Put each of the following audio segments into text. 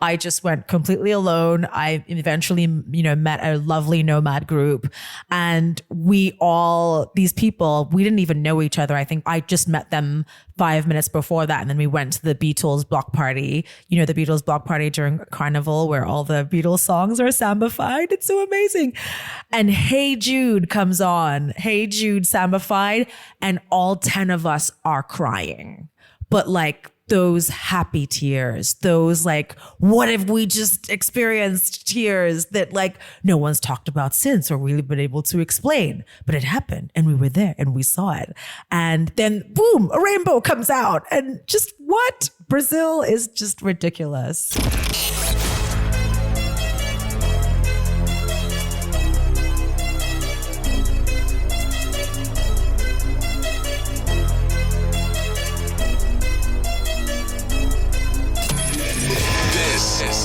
I just went completely alone. I eventually, met a lovely nomad group, and these people, we didn't even know each other. I think I just met them 5 minutes before that. And then we went to the Beatles block party, the Beatles block party during Carnival where all the Beatles songs are sambified. It's so amazing. And Hey Jude comes on, Hey Jude sambified, and all 10 of us are crying. But like, those happy tears, those like, what have we just experienced tears that like no one's talked about since or really been able to explain, but it happened and we were there and we saw it. And then boom, a rainbow comes out and just what? Brazil is just ridiculous.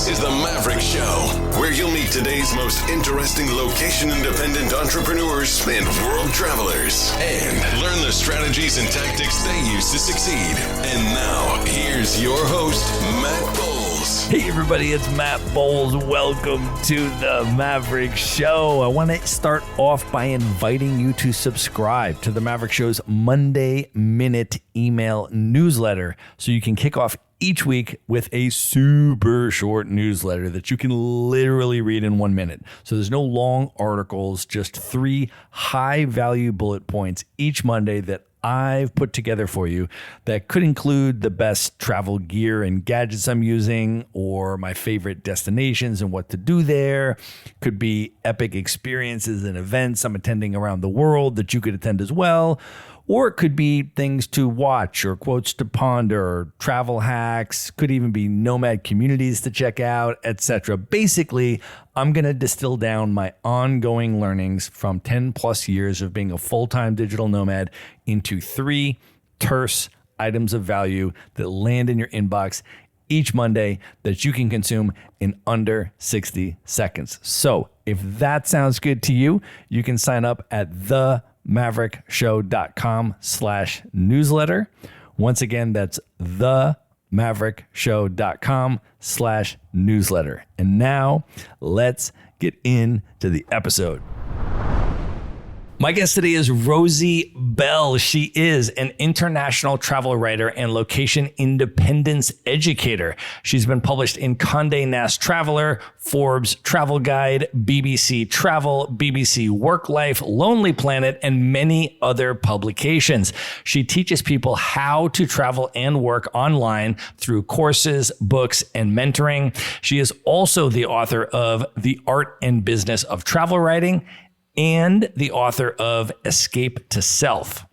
Is the Maverick Show, where you'll meet today's most interesting location-independent entrepreneurs and world travelers, and learn the strategies and tactics they use to succeed. And now, here's your host, Matt Bowles. Hey everybody, it's Matt Bowles. Welcome to the Maverick Show. I want to start off by inviting you to subscribe to the Maverick Show's Monday Minute email newsletter so you can kick off each week with a super short newsletter that you can literally read in 1 minute. So there's no long articles, just 3 high value bullet points each Monday that I've put together for you that could include the best travel gear and gadgets I'm using, or my favorite destinations and what to do there. Could be epic experiences and events I'm attending around the world that you could attend as well. Or it could be things to watch or quotes to ponder or travel hacks. Could even be nomad communities to check out, etc. Basically, I'm going to distill down my ongoing learnings from 10 plus years of being a full-time digital nomad into 3 terse items of value that land in your inbox each Monday that you can consume in under 60 seconds. So if that sounds good to you, you can sign up at themaverickshow.com/newsletter. Once again, that's themaverickshow.com/newsletter. And now let's get into the episode. My guest today is Rosie Bell. She is an international travel writer and location independence educator. She's been published in Condé Nast Traveler, Forbes Travel Guide, BBC Travel, BBC Work Life, Lonely Planet, and many other publications. She teaches people how to travel and work online through courses, books, and mentoring. She is also the author of The Art and Business of Travel Writing and the author of Escape to Self.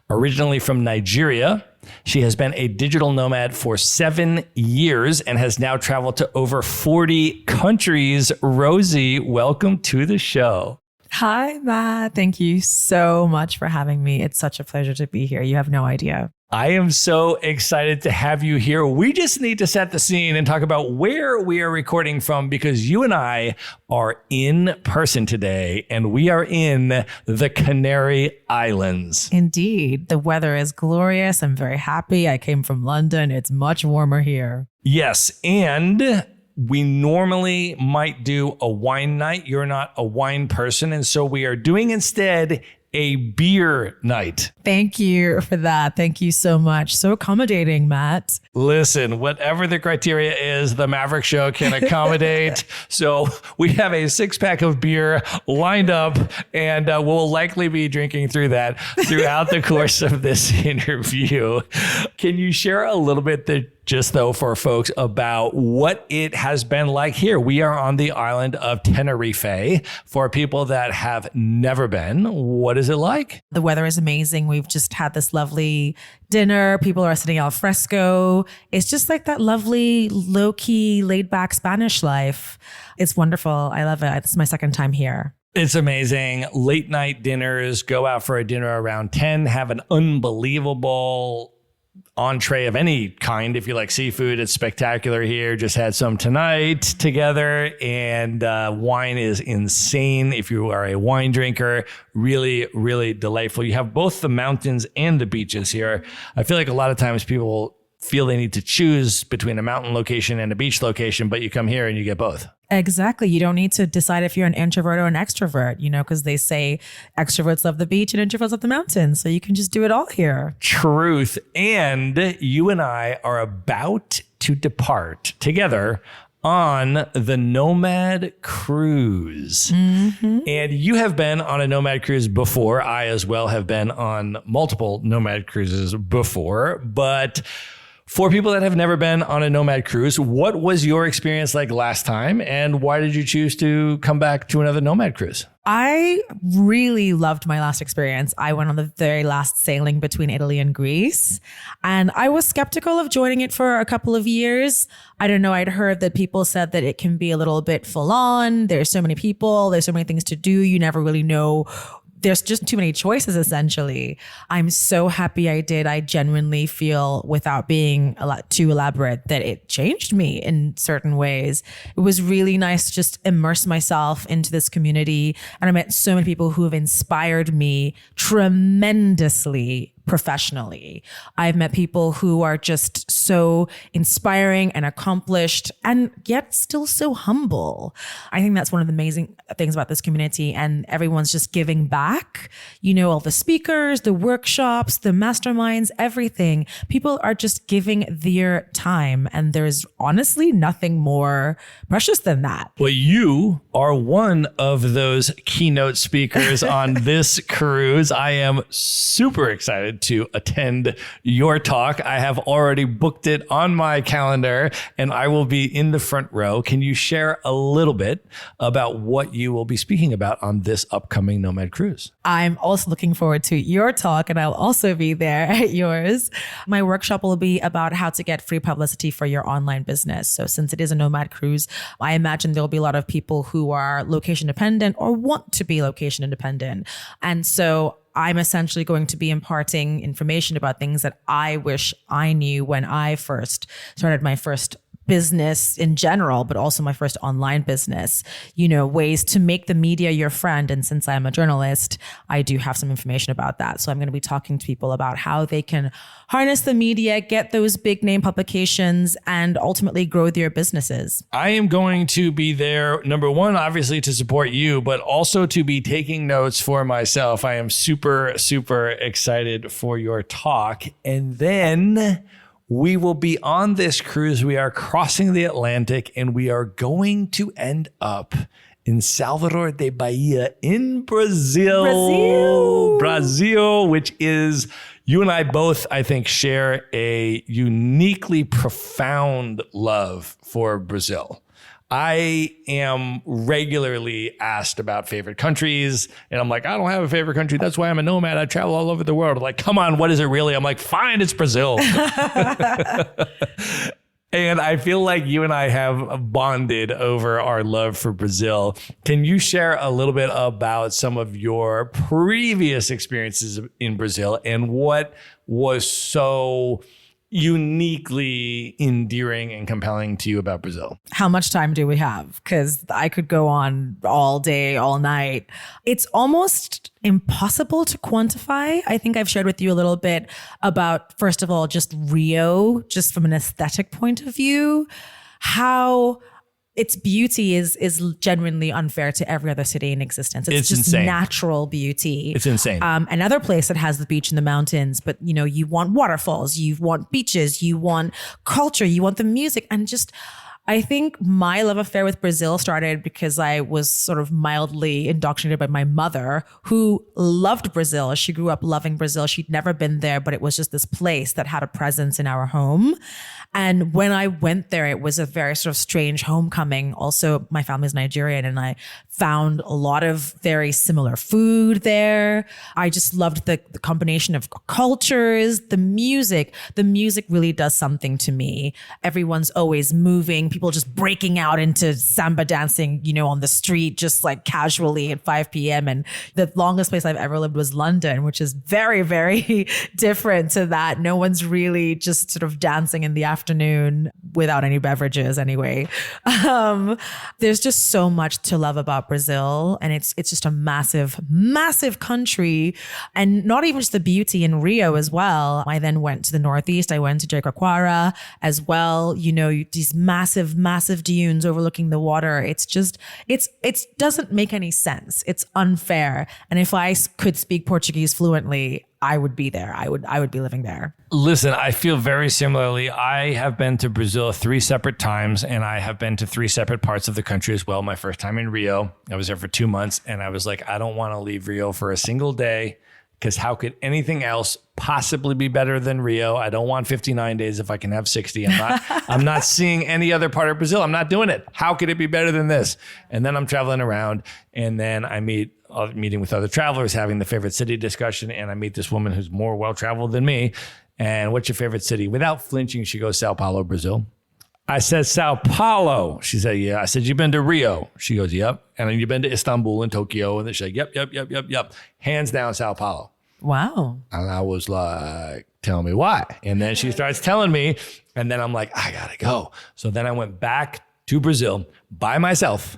Originally from Nigeria, she has been a digital nomad for 7 years and has now traveled to over 40 countries. Rosie, welcome to the show. Hi, Matt. Thank you so much for having me. It's such a pleasure to be here. You have no idea. I am so excited to have you here. We just need to set the scene and talk about where we are recording from, because you and I are in person today and we are in the Canary Islands. Indeed. The weather is glorious. I'm very happy. I came from London. It's much warmer here. Yes. And we normally might do a wine night. You're not a wine person. And so we are doing instead a beer night. Thank you for that. Thank you so much. So accommodating, Matt. Listen, whatever the criteria is, the Maverick Show can accommodate. So we have a 6-pack of beer lined up, and we'll likely be drinking through that throughout the course of this interview. Can you share a little bit just though for folks about what it has been like here? We are on the island of Tenerife. For people that have never been, what is it like? The weather is amazing. We've just had this lovely dinner. People are sitting al fresco. It's just like that lovely, low-key, laid-back Spanish life. It's wonderful. I love it. It's my second time here. It's amazing. Late night dinners, go out for a dinner around 10, have an unbelievable entree of any kind. If you like seafood, it's spectacular here. Just had some tonight together, and wine is insane. If you are a wine drinker, really, really delightful. You have both the mountains and the beaches here. I feel like a lot of times people feel they need to choose between a mountain location and a beach location, but you come here and you get both. Exactly. You don't need to decide if you're an introvert or an extrovert, because they say extroverts love the beach and introverts love the mountains. So you can just do it all here. Truth. And you and I are about to depart together on the Nomad Cruise. Mm-hmm. And you have been on a Nomad Cruise before. I as well have been on multiple Nomad Cruises before. But for people that have never been on a Nomad Cruise, what was your experience like last time? And why did you choose to come back to another Nomad Cruise? I really loved my last experience. I went on the very last sailing between Italy and Greece, and I was skeptical of joining it for a couple of years. I don't know. I'd heard that people said that it can be a little bit full on. There's so many people. There's so many things to do. You never really know. There's just too many choices, essentially. I'm so happy I did. I genuinely feel, without being a lot too elaborate, that it changed me in certain ways. It was really nice to just immerse myself into this community. And I met so many people who have inspired me tremendously professionally. I've met people who are just so inspiring and accomplished and yet still so humble. I think that's one of the amazing things about this community, and everyone's just giving back. All the speakers, the workshops, the masterminds, everything. People are just giving their time, and there's honestly nothing more precious than that. Well, you are one of those keynote speakers on this cruise. I am super excited to attend your talk. I have already booked it on my calendar, and I will be in the front row. Can you share a little bit about what you will be speaking about on this upcoming Nomad Cruise? I'm also looking forward to your talk, and I'll also be there at yours. My workshop will be about how to get free publicity for your online business. So since it is a Nomad Cruise, I imagine there'll be a lot of people who are location dependent or want to be location independent. And so I'm essentially going to be imparting information about things that I wish I knew when I first started my first business in general, but also my first online business, ways to make the media your friend. And since I'm a journalist, I do have some information about that. So I'm going to be talking to people about how they can harness the media, get those big name publications, and ultimately grow their businesses. I am going to be there, number one, obviously to support you, but also to be taking notes for myself. I am super, super excited for your talk. And then we will be on this cruise. We are crossing the Atlantic, and we are going to end up in Salvador de Bahia in Brazil. Brazil, which is, you and I both, I think, share a uniquely profound love for Brazil. I am regularly asked about favorite countries, and I'm like, I don't have a favorite country. That's why I'm a nomad. I travel all over the world. Like, come on, what is it really? I'm like, fine, it's Brazil. And I feel like you and I have bonded over our love for Brazil. Can you share a little bit about some of your previous experiences in Brazil and what was so uniquely endearing and compelling to you about Brazil? How much time do we have? Because I could go on all day, all night. It's almost impossible to quantify. I think I've shared with you a little bit about, first of all, just Rio, just from an aesthetic point of view, how its beauty is genuinely unfair to every other city in existence. It's just insane. Natural beauty. It's insane. Another place that has the beach and the mountains, but you want waterfalls, you want beaches, you want culture, you want the music, and just, I think my love affair with Brazil started because I was sort of mildly indoctrinated by my mother, who loved Brazil. She grew up loving Brazil. She'd never been there, but it was just this place that had a presence in our home. And when I went there, it was a very sort of strange homecoming. Also, my family's Nigerian, and I found a lot of very similar food there. I just loved the combination of cultures, the music. The music really does something to me. Everyone's always moving, people just breaking out into samba dancing, on the street, just like casually at 5 p.m. And the longest place I've ever lived was London, which is very, very different to that. No one's really just sort of dancing in the afternoon afternoon without any beverages anyway. There's just so much to love about Brazil. And it's just a massive, massive country. And not even just the beauty in Rio as well. I then went to the Northeast. I went to Jericoacoara as well. You know, these massive, massive dunes overlooking the water. It's just, it doesn't make any sense. It's unfair. And if I could speak Portuguese fluently, I would be there. I would be living there. Listen, I feel very similarly. I have been to Brazil 3 separate times, and I have been to 3 separate parts of the country as well. My first time in Rio, I was there for 2 months, and I was like, I don't want to leave Rio for a single day, because how could anything else possibly be better than Rio? I don't want 59 days if I can have 60. I'm not seeing any other part of Brazil. I'm not doing it. How could it be better than this? And then I'm traveling around, and then I meeting with other travelers, having the favorite city discussion, and I meet this woman who's more well-traveled than me. And what's your favorite city? Without flinching, she goes, Sao Paulo, Brazil. I said, Sao Paulo. She said, yeah. I said, you been to Rio? She goes, yep. And then you been to Istanbul and Tokyo? And then she's like, yep. Hands down, Sao Paulo. Wow. And I was like, tell me why. And then she starts telling me, and then I'm like, I gotta go. So then I went back to Brazil by myself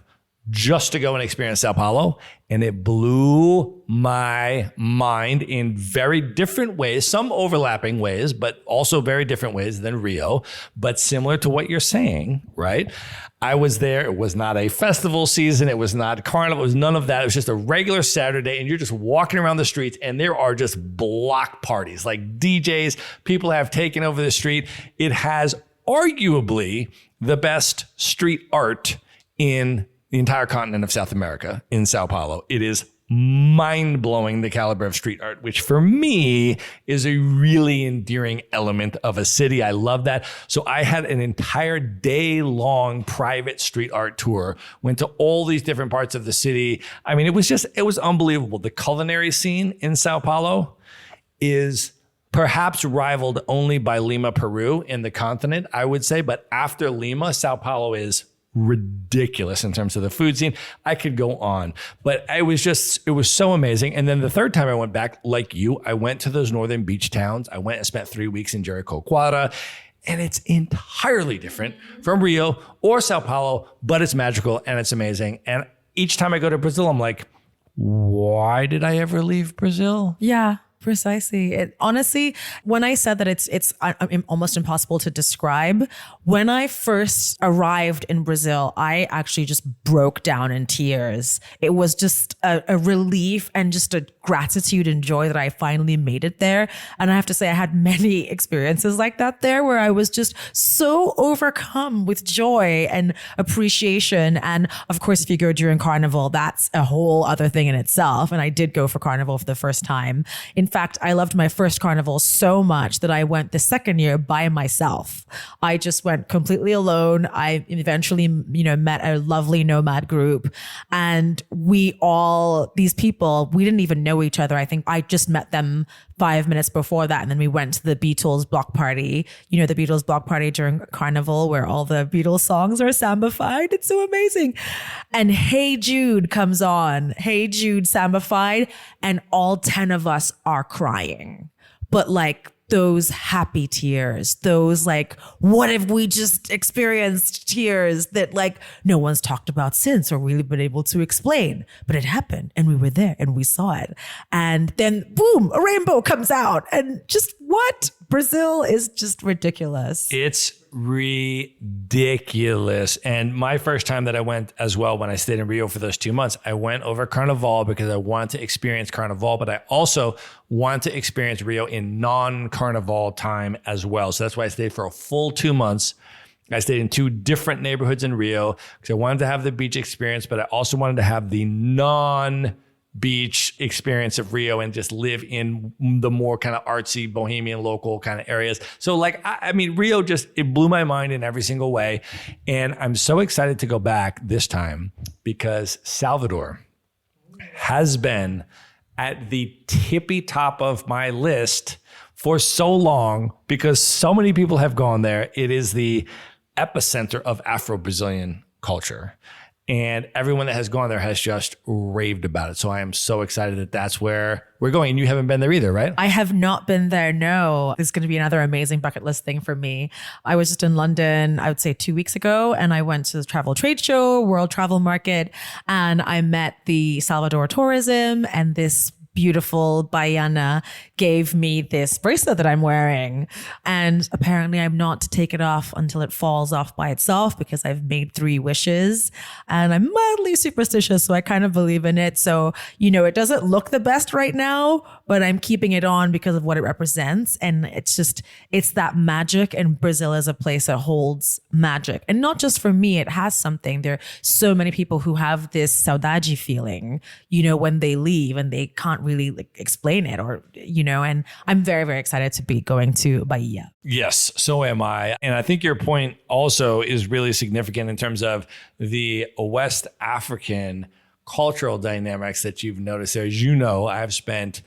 just to go and experience Sao Paulo. And it blew my mind in very different ways, some overlapping ways, but also very different ways than Rio, but similar to what you're saying, right? I was there. It was not a festival season. It was not carnival. It was none of that. It was just a regular Saturday, and you're just walking around the streets, and there are just block parties, like DJs. People have taken over the street. It has arguably the best street art in the entire continent of South America, in Sao Paulo. It is mind-blowing, the caliber of street art, which for me is a really endearing element of a city. I love that. So I had an entire day-long private street art tour, went to all these different parts of the city. I mean, it was unbelievable. The culinary scene in Sao Paulo is perhaps rivaled only by Lima, Peru in the continent, I would say. But after Lima, Sao Paulo is ridiculous in terms of the food scene. I could go on, but it was so amazing. And then the third time I went back, like you, I went to those northern beach towns. I went and spent 3 weeks in Jericoacoara, and it's entirely different from Rio or Sao Paulo, but it's magical and it's amazing. And each time I go to Brazil, I'm like, why did I ever leave Brazil? Yeah. Precisely. Honestly, when I said that it's almost impossible to describe, when I first arrived in Brazil, I actually just broke down in tears. It was just a relief and just a gratitude and joy that I finally made it there. And I have to say, I had many experiences like that there, where I was just so overcome with joy and appreciation. And of course, if you go during Carnival, that's a whole other thing in itself. And I did go for Carnival for the first time. In fact, I loved my first Carnival so much that I went the second year by myself. I just went completely alone. I eventually, met a lovely nomad group, and these people, we didn't even know each other. I think I just met them 5 minutes before that. And then we went to the Beatles block party, the Beatles block party during Carnival, where all the Beatles songs are sambified. It's so amazing. And Hey Jude comes on, Hey Jude sambified, and all 10 of us are crying. But like those happy tears, those like, what have we just experienced tears that like no one's talked about since or really been able to explain, but it happened and we were there and we saw it. And then boom, a rainbow comes out, and just what? Brazil is just ridiculous. It's ridiculous. And my first time that I went as well, when I stayed in Rio for those 2 months, I went over Carnival because I wanted to experience Carnival, but I also wanted to experience Rio in non-Carnival time as well. So that's why I stayed for a full 2 months. I stayed in 2 different neighborhoods in Rio because I wanted to have the beach experience, but I also wanted to have the non-beach experience of Rio and just live in the more kind of artsy, bohemian, local kind of areas. So like, I mean, Rio it blew my mind in every single way. And I'm so excited to go back this time because Salvador has been at the tippy top of my list for so long because so many people have gone there. It is the epicenter of Afro-Brazilian culture. And everyone that has gone there has just raved about it. So I am so excited that that's where we're going. And you haven't been there either, right? I have not been there. No, this is going to be another amazing bucket list thing for me. I was just in London, I would say 2 weeks ago, and I went to the travel trade show, World Travel Market, and I met the Salvador Tourism, and this beautiful Baiana gave me this bracelet that I'm wearing. And apparently I'm not to take it off until it falls off by itself because I've made 3 wishes and I'm mildly superstitious. So I kind of believe in it. So, it doesn't look the best right now, but I'm keeping it on because of what it represents. And it's that magic. And Brazil is a place that holds magic. And not just for me, it has something. There are so many people who have this saudade feeling, when they leave and they can't really explain it and I'm very, very excited to be going to Bahia. Yes, so am I. And I think your point also is really significant in terms of the West African cultural dynamics that you've noticed there. As you know, I've spent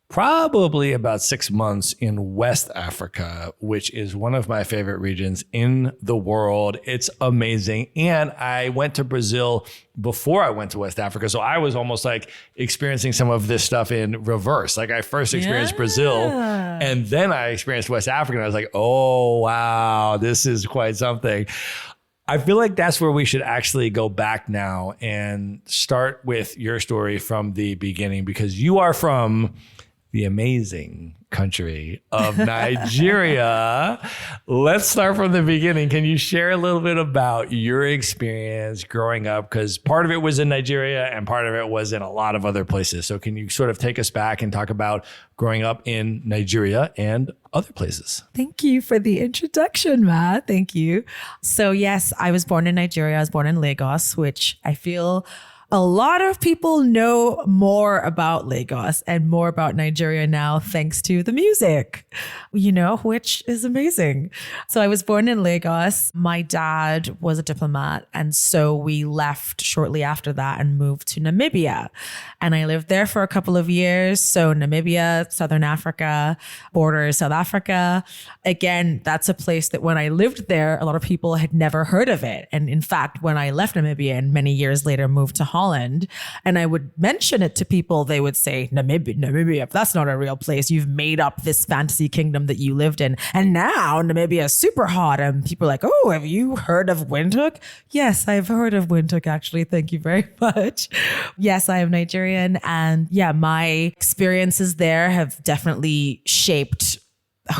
probably about 6 months in West Africa, which is one of my favorite regions in the world. It's amazing. And I went to Brazil before I went to West Africa. So I was almost like experiencing some of this stuff in reverse. Like I first experienced Brazil and then I experienced West Africa. And I was like, oh, wow, this is quite something. I feel like that's where we should actually go back now and start with your story from the beginning, because you are from the amazing country of Nigeria. Let's start from the beginning. Can you share a little bit about your experience growing up? Because part of it was in Nigeria and part of it was in a lot of other places. So can you sort of take us back and talk about growing up in Nigeria and other places? Thank you for the introduction, Matt. Thank you. So yes, I was born in Nigeria. I was born in Lagos, which I feel a lot of people know more about Lagos and more about Nigeria now, thanks to the music, which is amazing. So I was born in Lagos. My dad was a diplomat. And so we left shortly after that and moved to Namibia. And I lived there for a couple of years. So Namibia, Southern Africa, borders South Africa. Again, that's a place that when I lived there, a lot of people had never heard of it. And in fact, when I left Namibia and many years later moved to Holland, and I would mention it to people, they would say, Namibia, that's not a real place. You've made up this fantasy kingdom that you lived in. And now Namibia is super hot. And people are like, oh, have you heard of Windhoek? Yes, I've heard of Windhoek, actually. Thank you very much. Yes, I am Nigerian. And yeah, my experiences there have definitely shaped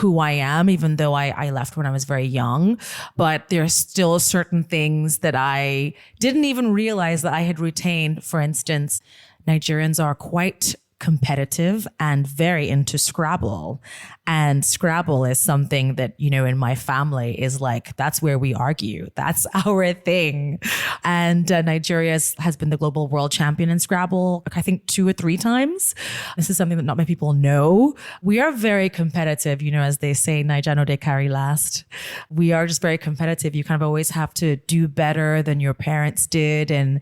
who I am, even though I left when I was very young. But there are still certain things that I didn't even realize that I had retained. For instance, Nigerians are quite competitive and very into Scrabble. And Scrabble is something that, in my family is like, that's where we argue. That's our thing. And Nigeria has been the global world champion in Scrabble, I think 2 or 3 times. This is something that not many people know. We are very competitive, as they say, Naija no dey carry last. We are just very competitive. You kind of always have to do better than your parents did. And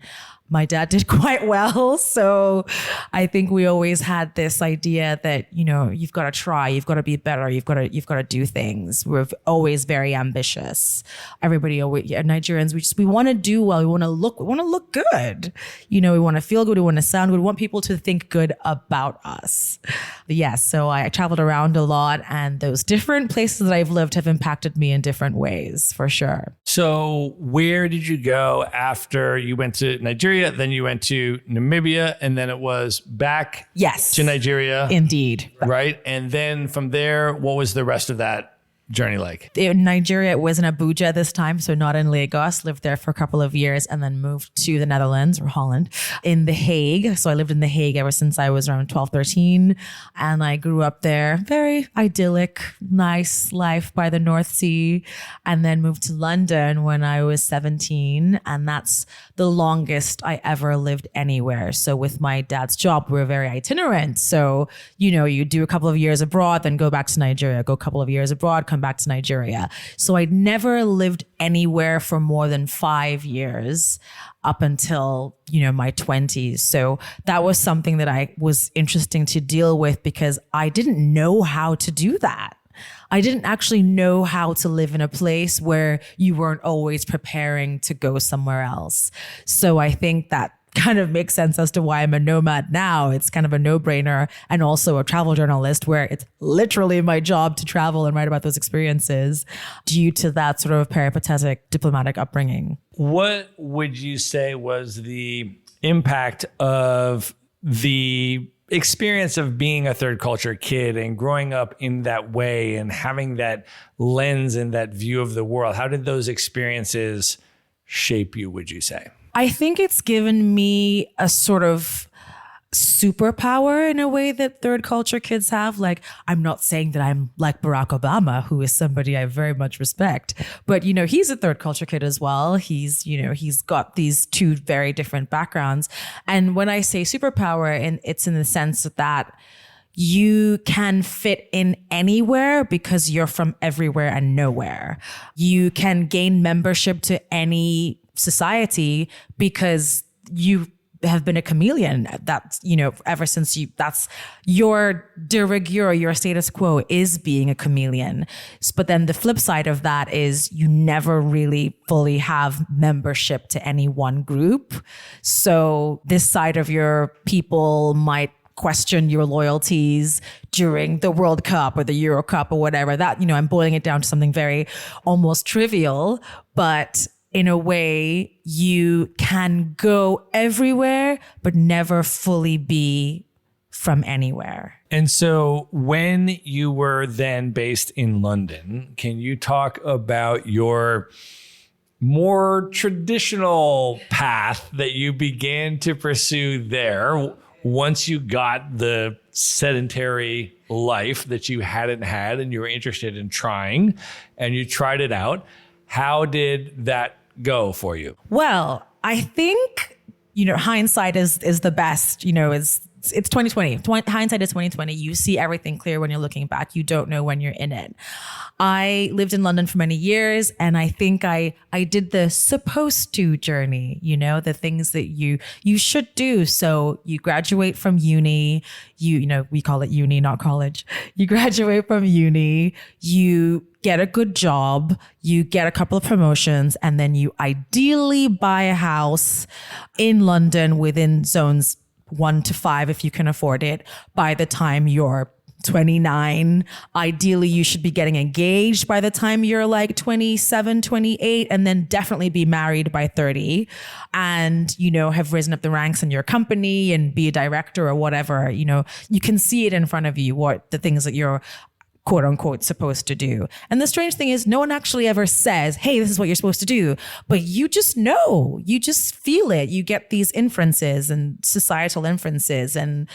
my dad did quite well. So I think we always had this idea that, you've got to try, you've got to be better, you've got to do things. We're always very ambitious. Everybody always, Nigerians, we want to do well. We want to look good. We want to feel good. We want to sound good. We want people to think good about us. But yes. So I traveled around a lot, and those different places that I've lived have impacted me in different ways, for sure. So where did you go after you went to Nigeria? Then you went to Namibia, and then it was back to Nigeria. Indeed. Right. And then from there, what was the rest of that journey like? In Nigeria, it was in Abuja this time, so not in Lagos. Lived there for a couple of years and then moved to the Netherlands or Holland in The Hague. So I lived in The Hague ever since I was around 12, 13. And I grew up there. Very idyllic, nice life by the North Sea. And then moved to London when I was 17. And that's the longest I ever lived anywhere. So with my dad's job, we were very itinerant. So, you do a couple of years abroad, then go back to Nigeria, go a couple of years abroad, come back to Nigeria. So I'd never lived anywhere for more than 5 years up until, my 20s. So that was something that was interesting to deal with because I didn't know how to do that. I didn't actually know how to live in a place where you weren't always preparing to go somewhere else. So I think that kind of makes sense as to why I'm a nomad now. It's kind of a no-brainer, and also a travel journalist where it's literally my job to travel and write about those experiences due to that sort of peripatetic diplomatic upbringing. What would you say was the impact of the experience of being a third culture kid and growing up in that way and having that lens and that view of the world? How did those experiences shape you, would you say? I think it's given me a sort of superpower in a way that third culture kids have. Like, I'm not saying that I'm like Barack Obama, who is somebody I very much respect, but he's a third culture kid as well. He's got these two very different backgrounds. And when I say superpower, and it's in the sense that you can fit in anywhere because you're from everywhere and nowhere. You can gain membership to any society because you have been a chameleon. That's, ever since that's your de rigueur, your status quo is being a chameleon. But then the flip side of that is you never really fully have membership to any one group. So this side of your people might question your loyalties during the World Cup or the Euro Cup or whatever. That, I'm boiling it down to something very almost trivial, but in a way, you can go everywhere, but never fully be from anywhere. And so when you were then based in London, can you talk about your more traditional path that you began to pursue there once you got the sedentary life that you hadn't had and you were interested in trying and you tried it out? How did that go for you? Well, I think, hindsight is the best, it's 2020. Hindsight is 2020. You see everything clear when you're looking back. You don't know when you're in it. I lived in London for many years, and I think I did the supposed to journey, the things that you should do. So you graduate from uni, we call it uni, not college. You graduate from uni, you get a good job, you get a couple of promotions, and then you ideally buy a house in London within zones 1 to 5 if you can afford it by the time you're 29. Ideally, you should be getting engaged by the time you're like 27, 28, and then definitely be married by 30 and, have risen up the ranks in your company and be a director or whatever. You can see it in front of you, what the things that you're quote unquote supposed to do. And the strange thing is no one actually ever says, hey, this is what you're supposed to do, but you just know, you just feel it. You get these inferences and societal inferences and,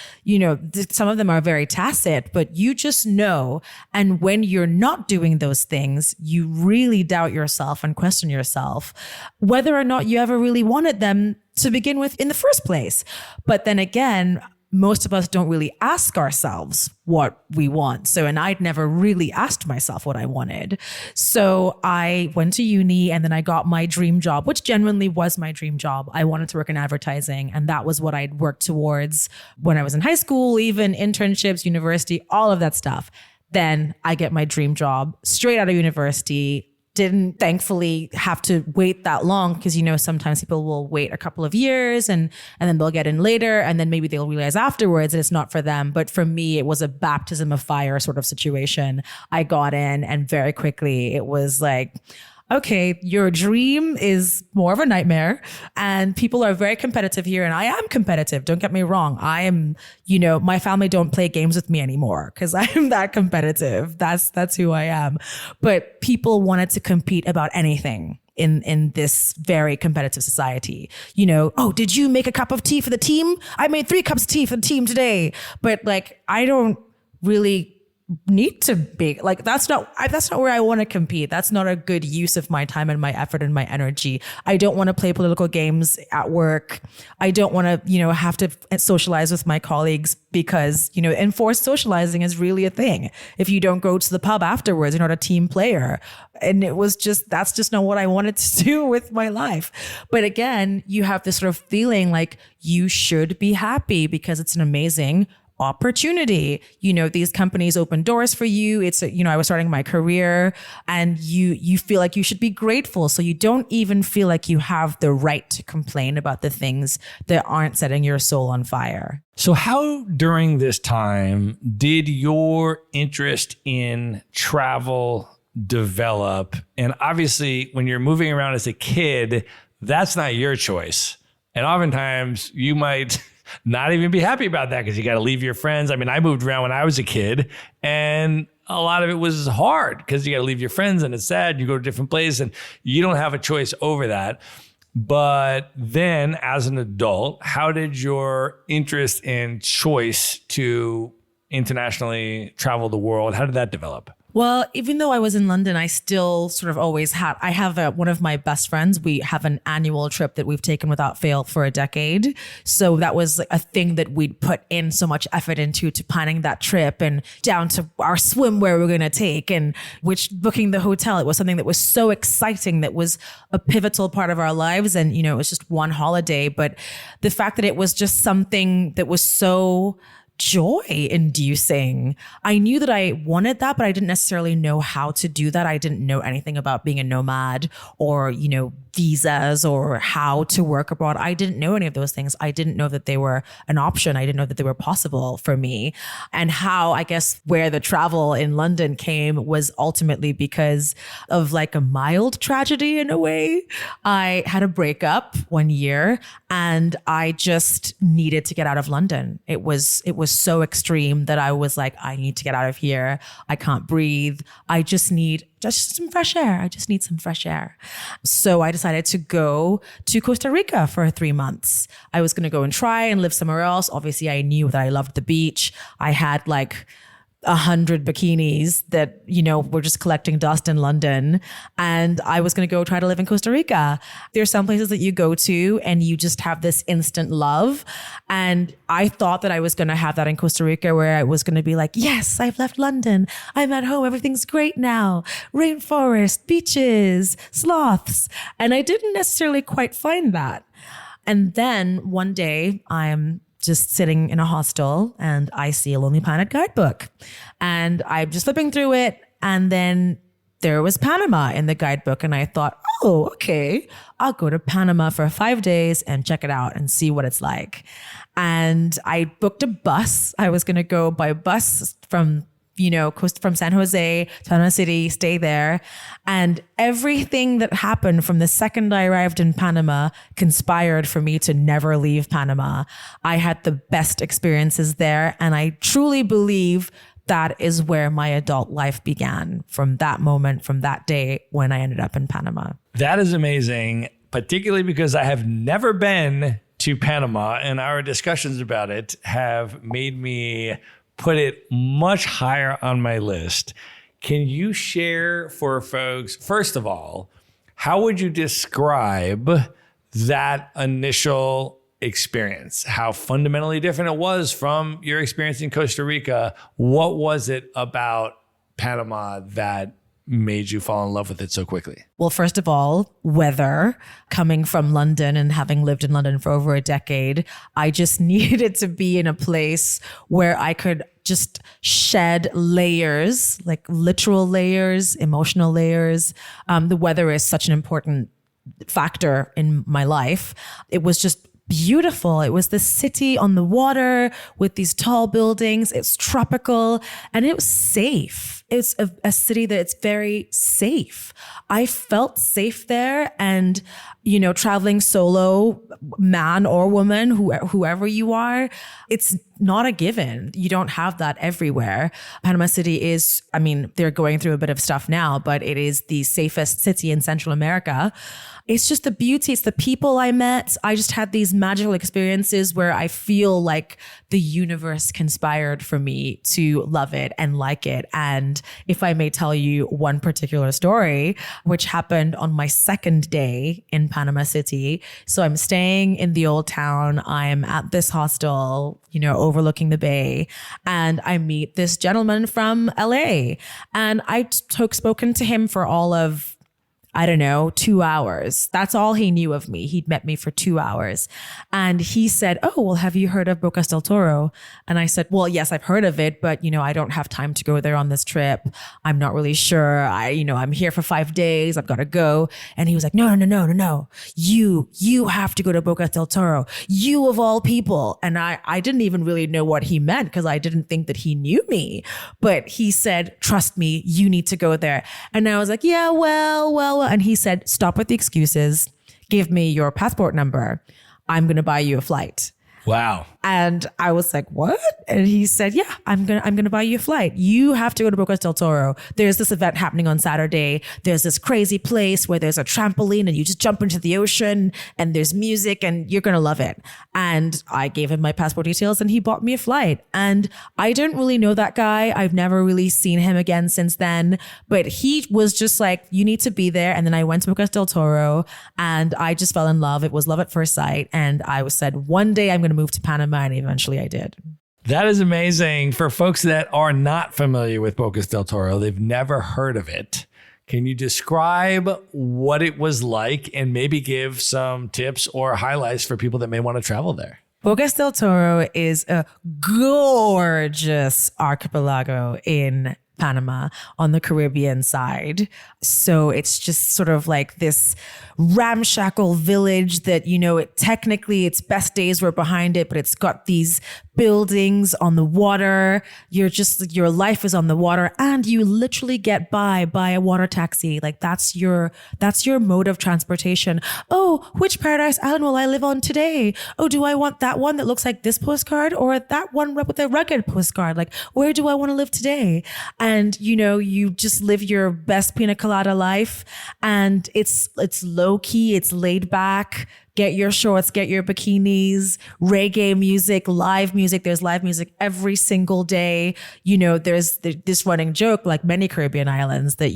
some of them are very tacit, but you just know. And when you're not doing those things, you really doubt yourself and question yourself whether or not you ever really wanted them to begin with in the first place. But then again, most of us don't really ask ourselves what we want. So, and I'd never really asked myself what I wanted. So I went to uni and then I got my dream job, which genuinely was my dream job. I wanted to work in advertising, and that was what I'd worked towards when I was in high school, even internships, university, all of that stuff. Then I get my dream job straight out of university. Didn't thankfully have to wait that long because, sometimes people will wait a couple of years and then they'll get in later and then maybe they'll realize afterwards that it's not for them. But for me, it was a baptism of fire sort of situation. I got in and very quickly it was like, okay, your dream is more of a nightmare and people are very competitive here. And I am competitive. Don't get me wrong. I am, my family don't play games with me anymore because I'm that competitive. That's who I am. But people wanted to compete about anything in this very competitive society. Oh, did you make a cup of tea for the team? I made 3 cups of tea for the team today. But I don't really need to be that's not where I want to compete. That's not a good use of my time and my effort and my energy. I don't want to play political games at work. I don't want to, have to socialize with my colleagues because, enforced socializing is really a thing. If you don't go to the pub afterwards, you're not a team player. And it was that's just not what I wanted to do with my life. But again, you have this sort of feeling like you should be happy because it's an amazing opportunity. You know, these companies open doors for you. I was starting my career, and you feel like you should be grateful. So you don't even feel like you have the right to complain about the things that aren't setting your soul on fire. So how during this time did your interest in travel develop? And obviously when you're moving around as a kid, that's not your choice. And oftentimes you might not even be happy about that because you got to leave your friends. I mean, I moved around when I was a kid, and a lot of it was hard because you got to leave your friends, and it's sad. You go to different places and you don't have a choice over that. But then as an adult, how did your interest in choice to internationally travel the world, how did that develop? Well, even though I was in London, I still sort of always had, I have one of my best friends. We have an annual trip that we've taken without fail for a decade. So that was like a thing that we'd put in so much effort into, to planning that trip, and down to our swimwear we're going to take, and which booking the hotel. It was something that was so exciting, that was a pivotal part of our lives. And, you know, it was just one holiday, but the fact that it was just something that was so joy inducing. I knew that I wanted that, but I didn't necessarily know how to do that. I didn't know anything about being a nomad, or, you know, visas, or how to work abroad. I didn't know any of those things. I didn't know that they were an option. I didn't know that they were possible for me. And how, I guess, where the travel in London came was ultimately because of like a mild tragedy in a way. I had a breakup one year, and I just needed to get out of London. It was so extreme that I was like, I need to get out of here. I can't breathe. I just need some fresh air. I just need some fresh air. So I decided to go to Costa Rica for 3 months. I was going to go and try and live somewhere else. Obviously, I knew that I loved the beach. I had like 100 bikinis that, you know, were just collecting dust in London. And I was going to go try to live in Costa Rica. There's some places that you go to and you just have this instant love. And I thought that I was going to have that in Costa Rica, where I was going to be like, yes, I've left London. I'm at home. Everything's great now. Rainforest, beaches, sloths. And I didn't necessarily quite find that. And then one day I'm just sitting in a hostel and I see a Lonely Planet guidebook, and I'm just flipping through it. And then there was Panama in the guidebook. And I thought, oh, okay, I'll go to Panama for 5 days and check it out and see what it's like. And I booked a bus. I was going to go by bus from San Jose to Panama City, stay there. And everything that happened from the second I arrived in Panama conspired for me to never leave Panama. I had the best experiences there. And I truly believe that is where my adult life began, from that moment, from that day when I ended up in Panama. That is amazing, particularly because I have never been to Panama, and our discussions about it have made me put it much higher on my list. Can you share for folks, first of all, how would you describe that initial experience? How fundamentally different it was from your experience in Costa Rica? What was it about Panama that made you fall in love with it so quickly? Well, first of all, weather. Coming from London and having lived in London for over a decade, I just needed to be in a place where I could just shed layers, like literal layers, emotional layers. The weather is such an important factor in my life. It was just beautiful. It was the city on the water with these tall buildings. It's tropical and it was safe. It's a city that's very safe. I felt safe there. And, you know, traveling solo, man or woman, whoever you are, it's not a given. You don't have that everywhere. Panama City is, I mean, they're going through a bit of stuff now, but it is the safest city in Central America. It's just the beauty. It's the people I met. I just had these magical experiences where I feel like the universe conspired for me to love it and like it. And if I may tell you one particular story, which happened on my second day in Panama City. So I'm staying in the old town. I'm at this hostel, you know, overlooking the bay, and I meet this gentleman from LA. And I spoken to him for all of I don't know, 2 hours. That's all he knew of me. He'd met me for 2 hours. And he said, oh, well, have you heard of Bocas del Toro? And I said, well, yes, I've heard of it, but, I don't have time to go there on this trip. I'm not really sure. I'm here for 5 days. I've got to go. And he was like, no. You have to go to Bocas del Toro. You of all people. And I didn't even really know what he meant because I didn't think that he knew me. But he said, trust me, you need to go there. And I was like, yeah, well. And he said, stop with the excuses. Give me your passport number. I'm going to buy you a flight. Wow. And I was like, what? And he said, yeah, I'm going to buy you a flight. You have to go to Bocas del Toro. There's this event happening on Saturday. There's this crazy place where there's a trampoline and you just jump into the ocean and there's music and you're going to love it. And I gave him my passport details and he bought me a flight. And I didn't really know that guy. I've never really seen him again since then, but he was just like, you need to be there. And then I went to Bocas del Toro and I just fell in love. It was love at first sight. And I said, one day I'm going to move to Panama, and eventually I did. That is amazing. For folks that are not familiar with Bocas del Toro, they've never heard of it. Can you describe what it was like and maybe give some tips or highlights for people that may want to travel there? Bocas del Toro is a gorgeous archipelago in Panama on the Caribbean side. So it's just sort of like this ramshackle village that, technically its best days were behind it, but it's got these buildings on the water. Your life is on the water and you literally get by a water taxi. Like that's your mode of transportation. Oh, which paradise island will I live on today? Oh, do I want that one that looks like this postcard or that one with a rugged postcard? Like, where do I want to live today? And, you just live your best pina colada life and it's low key, it's laid back. Get your shorts, get your bikinis, reggae music, live music. There's live music every single day. There's this running joke, like many Caribbean islands, that,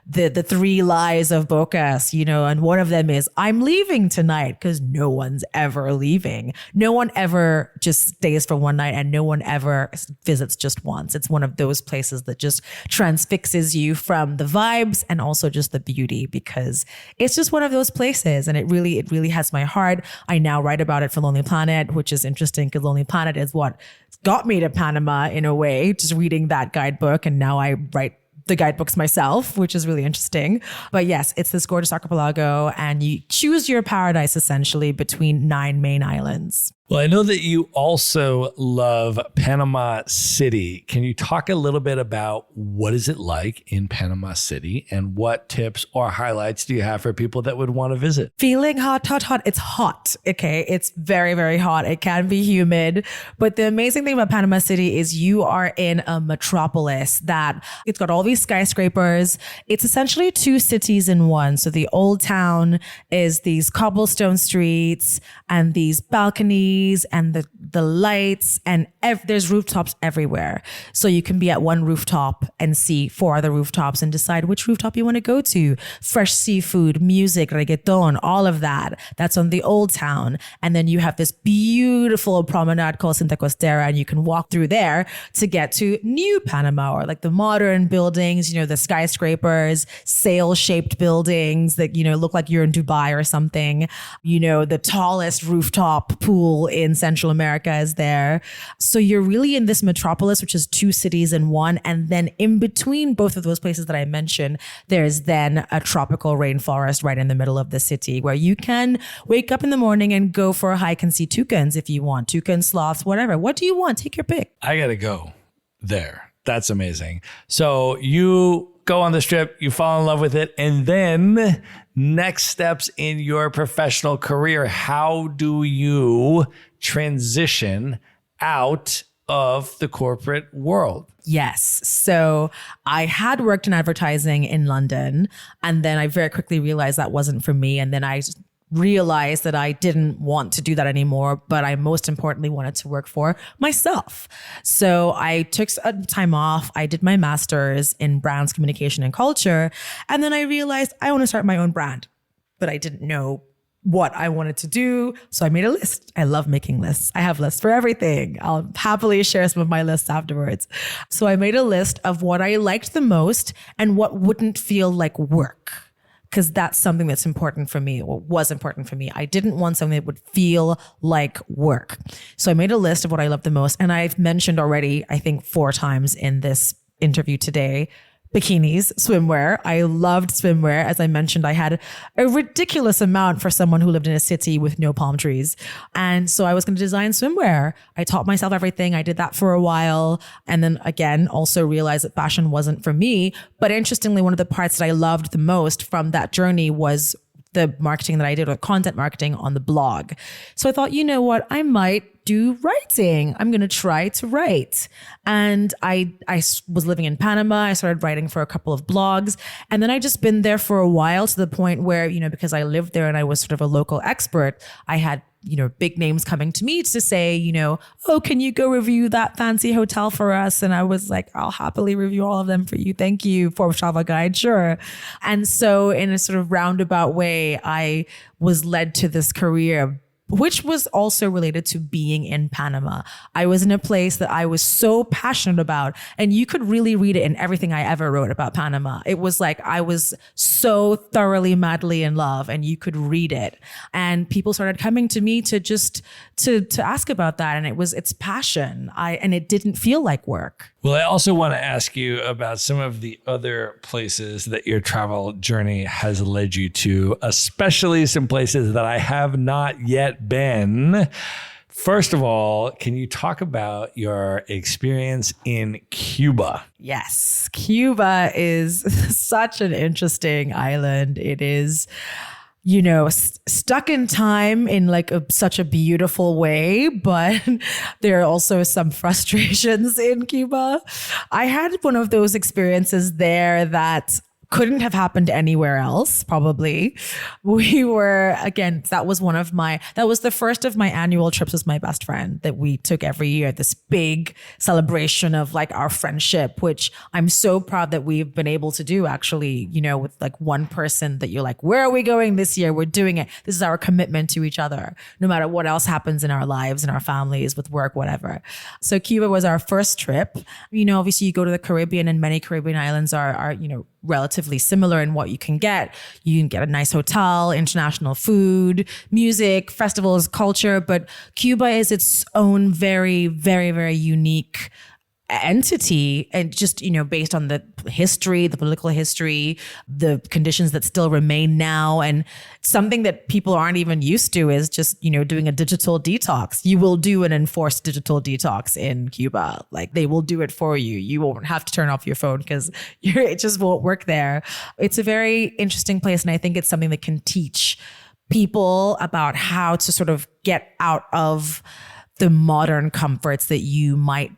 the 3 lies of Bocas, and one of them is, I'm leaving tonight, because no one's ever leaving. No one ever just stays for one night and no one ever visits just once. It's one of those places that just transfixes you from the vibes and also just the beauty, because it's just one of those places. And it really has my heart. I now write about it for Lonely Planet, which is interesting because Lonely Planet is what got me to Panama in a way, just reading that guidebook. And now I write the guidebooks myself, which is really interesting. But yes, it's this gorgeous archipelago and you choose your paradise essentially between 9 main islands. Well, I know that you also love Panama City. Can you talk a little bit about what is it like in Panama City and what tips or highlights do you have for people that would want to visit? Feeling hot. It's hot. Okay. It's very, very hot. It can be humid. But the amazing thing about Panama City is you are in a metropolis that it's got all these skyscrapers. It's essentially 2 cities in one. So the old town is these cobblestone streets and these balconies and the lights and there's rooftops everywhere. So you can be at one rooftop and see 4 other rooftops and decide which rooftop you want to go to. Fresh seafood, music, reggaeton, all of that. That's on the old town. And then you have this beautiful promenade called Cinta Costera and you can walk through there to get to New Panama or like the modern buildings, the skyscrapers, sail-shaped buildings that, look like you're in Dubai or something. The tallest rooftop pool in Central America is there. So you're really in this metropolis, which is 2 cities in one. And then in between both of those places that I mentioned, there's then a tropical rainforest right in the middle of the city where you can wake up in the morning and go for a hike and see toucans if you want, toucans, sloths, whatever. What do you want? Take your pick. I got to go there. That's amazing. So you go on this trip, you fall in love with it, and then next steps in your professional career. How do you transition out of the corporate world? Yes. So I had worked in advertising in London, and then I very quickly realized that wasn't for me. And then I realized that I didn't want to do that anymore, but I most importantly wanted to work for myself. So I took some time off. I did my master's in brands, communication, and culture. And then I realized I want to start my own brand, but I didn't know what I wanted to do. So I made a list. I love making lists. I have lists for everything. I'll happily share some of my lists afterwards. So I made a list of what I liked the most and what wouldn't feel like work. because that's something that's important for me, or was important for me. I didn't want something that would feel like work. So I made a list of what I love the most. And I've mentioned already, I think 4 times in this interview today, bikinis, swimwear. I loved swimwear. As I mentioned, I had a ridiculous amount for someone who lived in a city with no palm trees. And so I was going to design swimwear. I taught myself everything. I did that for a while. And then again, also realized that fashion wasn't for me. But interestingly, one of the parts that I loved the most from that journey was the marketing that I did, or content marketing on the blog. So I thought, you know what, I might do writing. I'm going to try to write. And I was living in Panama. I started writing for a couple of blogs. And then I just been there for a while, to the point where, because I lived there and I was sort of a local expert, I had big names coming to me to say, oh, can you go review that fancy hotel for us? And I was like, I'll happily review all of them for you. Thank you. Forbes Travel Guide. Sure. And so in a sort of roundabout way, I was led to this career, which was also related to being in Panama. I was in a place that I was so passionate about, and you could really read it in everything I ever wrote about Panama. It was like I was so thoroughly, madly in love, and you could read it. And people started coming to me to just to ask about that, and it's passion. And it didn't feel like work. Well, I also want to ask you about some of the other places that your travel journey has led you to, especially some places that I have not yet been. First of all, can you talk about your experience in Cuba? Yes, Cuba is such an interesting island. It is, stuck in time in like such a beautiful way, but there are also some frustrations in Cuba. I had one of those experiences there that couldn't have happened anywhere else, probably. We were, again, that was the first of my annual trips with my best friend that we took every year, this big celebration of like our friendship, which I'm so proud that we've been able to do, actually, with like one person that you're like, where are we going this year? We're doing it. This is our commitment to each other, no matter what else happens in our lives, in our families, with work, whatever. So Cuba was our first trip. Obviously you go to the Caribbean, and many Caribbean islands are relatively similar in what you can get. You can get a nice hotel, international food, music, festivals, culture, but Cuba is its own very, very, very unique entity, and just based on the history, the political history, the conditions that still remain now. And something that people aren't even used to is just doing a digital detox. You will do an enforced digital detox in Cuba. Like, they will do it for you. You won't have to turn off your phone because it just won't work there. It's a very interesting place, and I think it's something that can teach people about how to sort of get out of the modern comforts that you might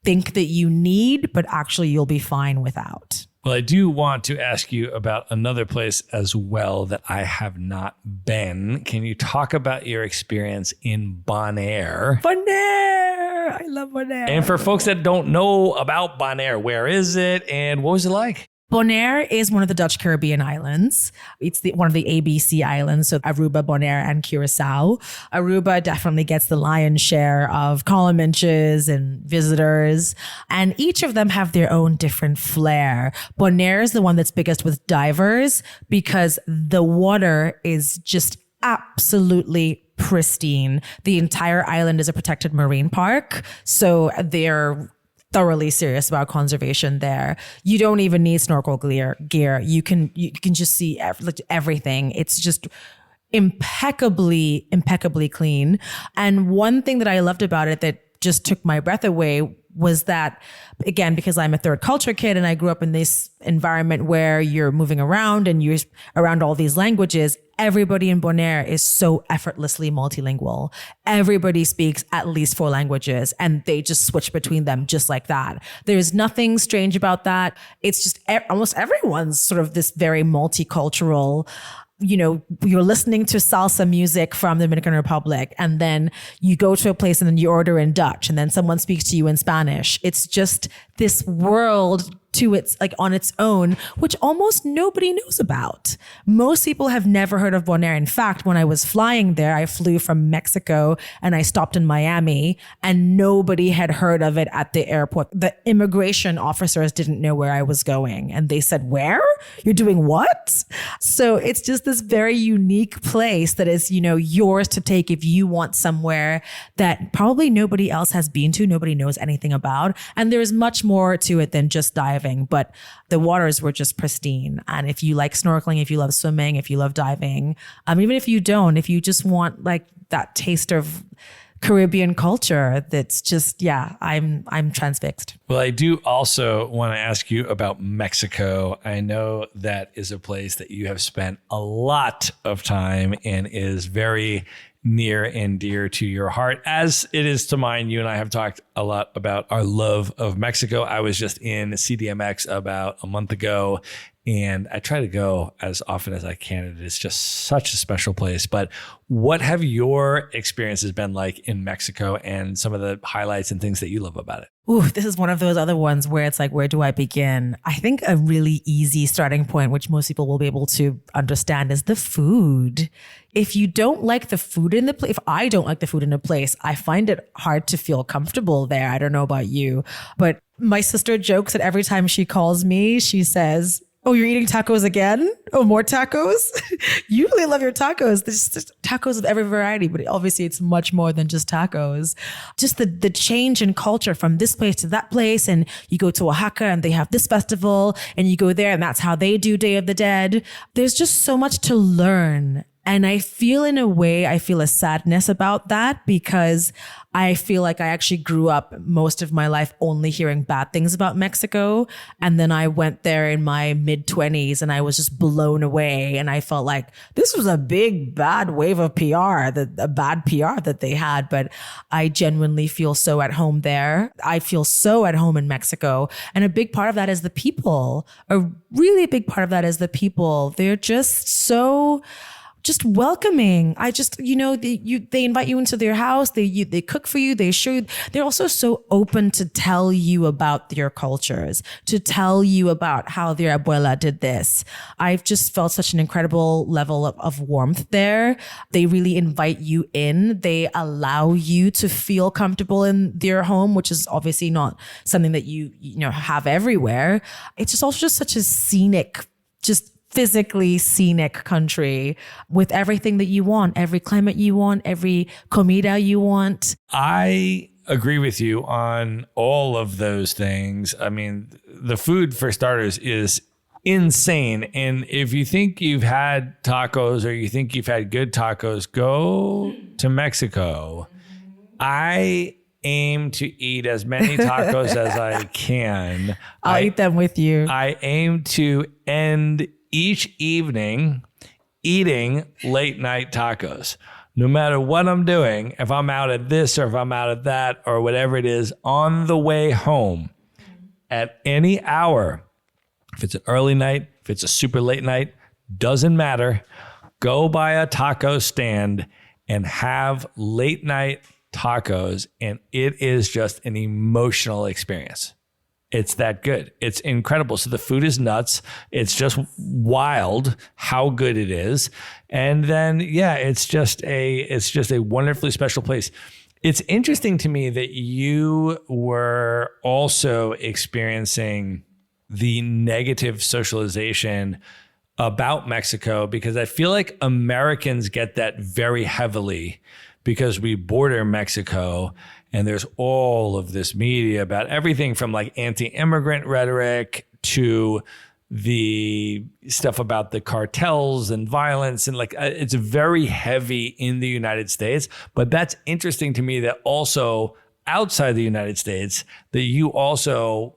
think that you need, but actually you'll be fine without. Well, I do want to ask you about another place as well that I have not been. Can you talk about your experience in Bonaire? Bonaire! I love Bonaire. And for folks that don't know about Bonaire, where is it and what was it like? Bonaire is one of the Dutch Caribbean islands. It's one of the ABC islands, so Aruba, Bonaire, and Curacao. Aruba definitely gets the lion's share of column inches and visitors, and each of them have their own different flair. Bonaire is the one that's biggest with divers because the water is just absolutely pristine. The entire island is a protected marine park, so they're thoroughly serious about conservation there. You don't even need snorkel gear. You can just see everything. It's just impeccably clean. And one thing that I loved about it that just took my breath away was that, again, because I'm a third culture kid and I grew up in this environment where you're moving around and you're around all these languages, everybody in Bonaire is so effortlessly multilingual. Everybody speaks at least 4 languages and they just switch between them just like that. There's nothing strange about that. It's just almost everyone's sort of this very multicultural. You're listening to salsa music from the Dominican Republic, and then you go to a place and then you order in Dutch, and then someone speaks to you in Spanish. It's just this world to its like on its own, which almost nobody knows about. Most people have never heard of Bonaire. In fact, when I was flying there, I flew from Mexico and I stopped in Miami and nobody had heard of it at the airport. The immigration officers didn't know where I was going. And they said, where? You're doing what? So it's just this very unique place that is, yours to take if you want somewhere that probably nobody else has been to, nobody knows anything about. And there's much more to it than just diving. But the waters were just pristine. And if you like snorkeling, if you love swimming, if you love diving, even if you don't, if you just want like that taste of Caribbean culture, that's just, I'm transfixed. Well, I do also want to ask you about Mexico. I know that is a place that you have spent a lot of time and is very near and dear to your heart, as it is to mine. You and I have talked a lot about our love of Mexico. I was just in CDMX about a month ago, and I try to go as often as I can. It is just such a special place. But what have your experiences been like in Mexico and some of the highlights and things that you love about it? Ooh, this is one of those other ones where it's like, where do I begin? I think a really easy starting point, which most people will be able to understand, is the food. If you don't like the food in the place, if I don't like the food in a place, I find it hard to feel comfortable there. I don't know about you, but my sister jokes that every time she calls me, she says, oh, you're eating tacos again? Oh, more tacos? You really love your tacos. There's just tacos of every variety, but obviously it's much more than just tacos. Just the change in culture from this place to that place. And you go to Oaxaca and they have this festival and you go there and that's how they do Day of the Dead. There's just so much to learn. And I feel a sadness about that because I feel like I actually grew up most of my life only hearing bad things about Mexico. And then I went there in my mid-20s and I was just blown away. And I felt like this was a big bad wave of PR, a bad PR that they had. But I genuinely feel so at home there. I feel so at home in Mexico. And a big part of that is the people. A really big part of that is the people. They're just so welcoming. They invite you into their house. They cook for you. They show you. They're also so open to tell you about their cultures, to tell you about how their abuela did this. I've just felt such an incredible level of warmth there. They really invite you in. They allow you to feel comfortable in their home, which is obviously not something that you have everywhere. It's just also just such a scenic, just physically scenic country with everything that you want, every climate you want, every comida you want. I agree with you on all of those things. I mean, the food, for starters, is insane. And if you think you've had tacos or you think you've had good tacos, go to Mexico. I aim to eat as many tacos as I can. I'll eat them with you. I aim to end each evening eating late night tacos. No matter what I'm doing, if I'm out at this or if I'm out at that or whatever it is, on the way home at any hour, if it's an early night, if it's a super late night, doesn't matter. Go by a taco stand and have late night tacos, and it is just an emotional experience. It's that good. It's incredible. So the food is nuts. It's just wild how good it is. And then, it's just a wonderfully special place. It's interesting to me that you were also experiencing the negative socialization about Mexico, because I feel like Americans get that very heavily because we border Mexico. And there's all of this media about everything from like anti-immigrant rhetoric to the stuff about the cartels and violence. And it's very heavy in the United States. But that's interesting to me that also outside the United States, that you also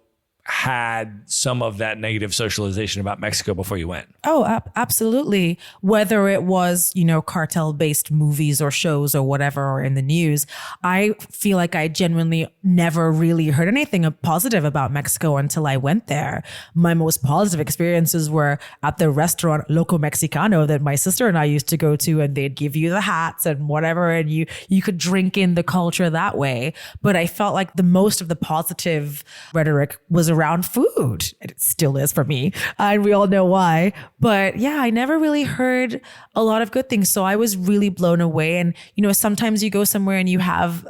had some of that negative socialization about Mexico before you went. Oh, absolutely. Whether it was, cartel-based movies or shows or whatever, or in the news, I feel like I genuinely never really heard anything positive about Mexico until I went there. My most positive experiences were at the restaurant Loco Mexicano that my sister and I used to go to, and they'd give you the hats and whatever, and you could drink in the culture that way. But I felt like the most of the positive rhetoric was around food. It still is for me. And we all know why. But yeah, I never really heard a lot of good things. So I was really blown away. And, sometimes you go somewhere and you have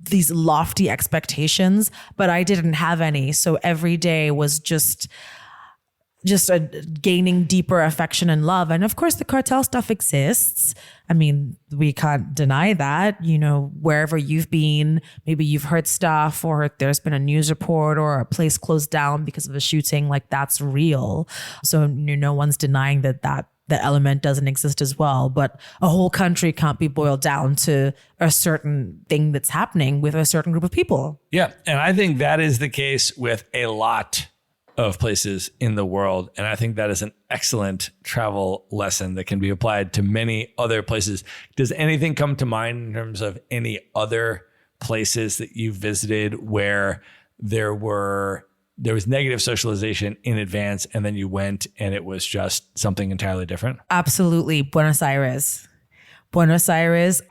these lofty expectations, but I didn't have any. So every day was just a gaining deeper affection and love. And of course, the cartel stuff exists. I mean, we can't deny that. Wherever you've been, maybe you've heard stuff, or there's been a news report or a place closed down because of a shooting. Like, that's real. So no one's denying that the element doesn't exist as well. But a whole country can't be boiled down to a certain thing that's happening with a certain group of people. Yeah. And I think that is the case with a lot of places in the world. And I think that is an excellent travel lesson that can be applied to many other places. Does anything come to mind in terms of any other places that you visited where there was negative socialization in advance and then you went and it was just something entirely different? Absolutely. Buenos Aires,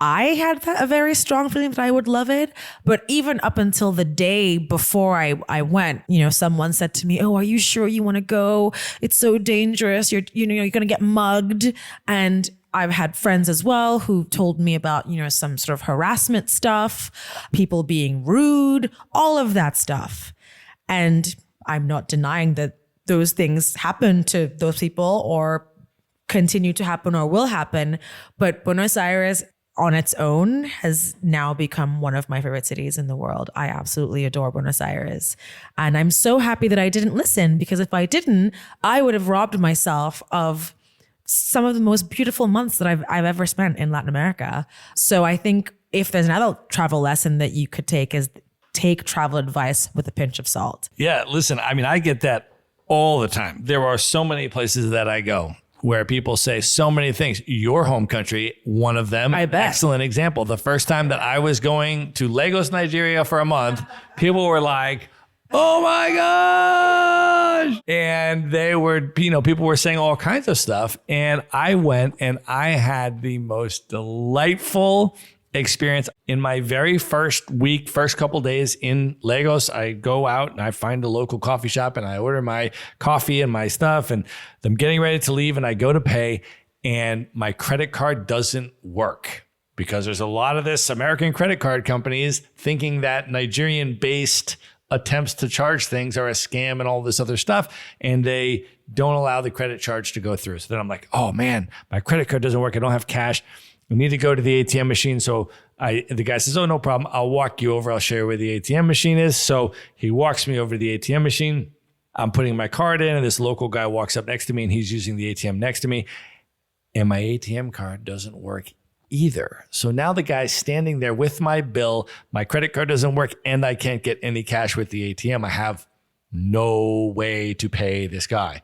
I had a very strong feeling that I would love it. But even up until the day before I went, someone said to me, "Oh, are you sure you want to go? It's so dangerous. You're going to get mugged." And I've had friends as well who told me about, some sort of harassment stuff, people being rude, all of that stuff. And I'm not denying that those things happen to those people or continue to happen or will happen. But Buenos Aires on its own has now become one of my favorite cities in the world. I absolutely adore Buenos Aires. And I'm so happy that I didn't listen, because if I didn't, I would have robbed myself of some of the most beautiful months that I've ever spent in Latin America. So I think if there's another travel lesson that you could take, is take travel advice with a pinch of salt. Yeah, listen, I mean, I get that all the time. There are so many places that I go where people say so many things. Your home country, one of them. I bet. Excellent example. The first time that I was going to Lagos, Nigeria for a month, people were like, "Oh my gosh." And they were, people were saying all kinds of stuff. And I went and I had the most delightful experience. In my very first couple days in Lagos, I go out and I find a local coffee shop and I order my coffee and my stuff, and I'm getting ready to leave and I go to pay and my credit card doesn't work, because there's a lot of this American credit card companies thinking that Nigerian-based attempts to charge things are a scam and all this other stuff, and they don't allow the credit charge to go through. So then I'm like, oh man, my credit card doesn't work. I don't have cash. I need to go to the ATM machine. So the guy says, "Oh, no problem. I'll walk you over. I'll show you where the ATM machine is." So he walks me over to the ATM machine. I'm putting my card in, and this local guy walks up next to me and he's using the ATM next to me. And my ATM card doesn't work either. So now the guy's standing there with my bill. My credit card doesn't work and I can't get any cash with the ATM. I have no way to pay this guy.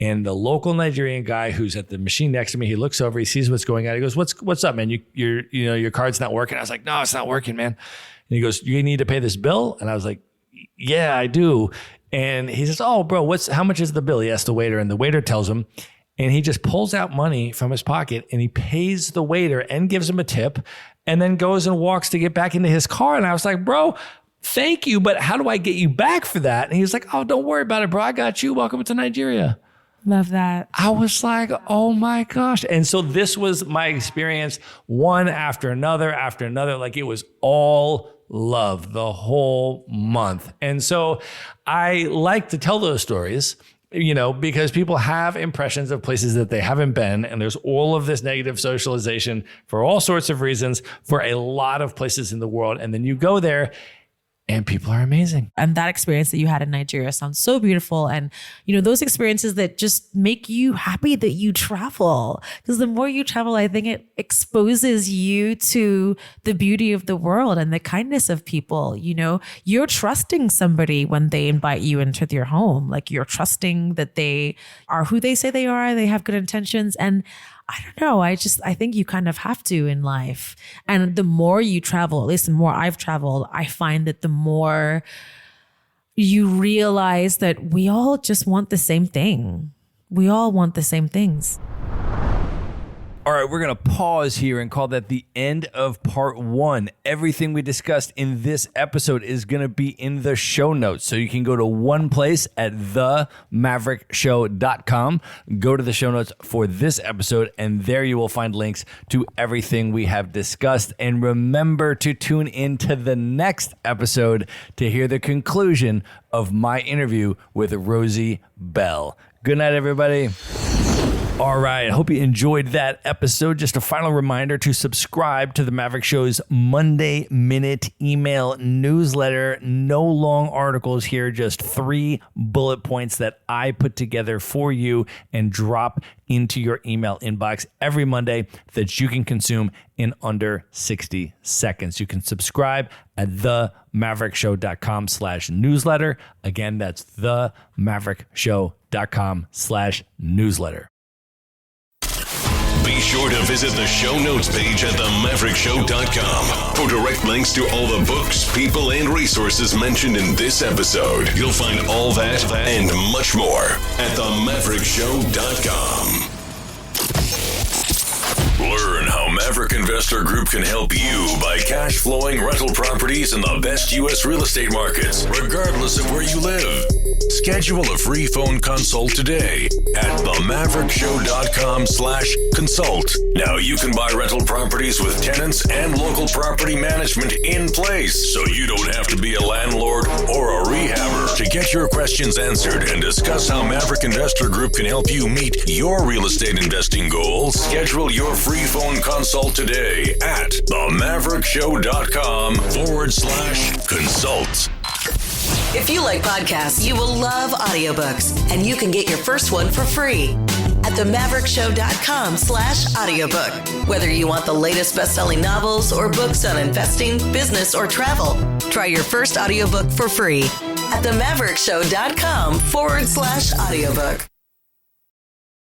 And the local Nigerian guy who's at the machine next to me, he looks over, he sees what's going on. He goes, What's up, man? Your card's not working." I was like, "No, it's not working, man." And he goes, "You need to pay this bill?" And I was like, "Yeah, I do." And he says, "Oh, bro, how much is the bill?" He asks the waiter, and the waiter tells him, and he just pulls out money from his pocket and he pays the waiter and gives him a tip, and then goes and walks to get back into his car. And I was like, "Bro, thank you, but how do I get you back for that?" And he was like, "Oh, don't worry about it, bro. I got you. Welcome to Nigeria." Love that. I was like, oh my gosh. And so this was my experience, one after another. Like, it was all love the whole month. And so I like to tell those stories, because people have impressions of places that they haven't been. And there's all of this negative socialization for all sorts of reasons for a lot of places in the world. And then you go there and people are amazing. And that experience that you had in Nigeria sounds so beautiful. And, those experiences that just make you happy that you travel. Because the more you travel, I think it exposes you to the beauty of the world and the kindness of people. You're trusting somebody when they invite you into their home. Like, you're trusting that they are who they say they are. They have good intentions. And I don't know. I think you kind of have to in life. And the more you travel, at least the more I've traveled, I find that the more you realize that we all just want the same thing. We all want the same things. All right, we're going to pause here and call that the end of part 1. Everything we discussed in this episode is going to be in the show notes. So you can go to one place at themaverickshow.com, go to the show notes for this episode, and there you will find links to everything we have discussed. And remember to tune in to the next episode to hear the conclusion of my interview with Rosie Bell. Good night, everybody. All right, I hope you enjoyed that episode. Just a final reminder to subscribe to the Maverick Show's Monday Minute email newsletter. No long articles here, just 3 bullet points that I put together for you and drop into your email inbox every Monday that you can consume in under 60 seconds. You can subscribe at themaverickshow.com/newsletter. Again, that's themaverickshow.com/newsletter. Be sure to visit the show notes page at themaverickshow.com for direct links to all the books, people, and resources mentioned in this episode. You'll find all that and much more at themaverickshow.com. Learn how Maverick Investor Group can help you buy cash flowing rental properties in the best U.S. real estate markets, regardless of where you live. Schedule a free phone consult today at themaverickshow.com/consult. Now you can buy rental properties with tenants and local property management in place, so you don't have to be a landlord or a rehabber. To get your questions answered and discuss how Maverick Investor Group can help you meet your real estate investing goals, schedule your free phone consult today at themaverickshow.com/consult. If you like podcasts, you will love audiobooks, and you can get your first one for free at themaverickshow.com/audiobook. Whether you want the latest best-selling novels or books on investing, business, or travel, try your first audiobook for free at themaverickshow.com/audiobook.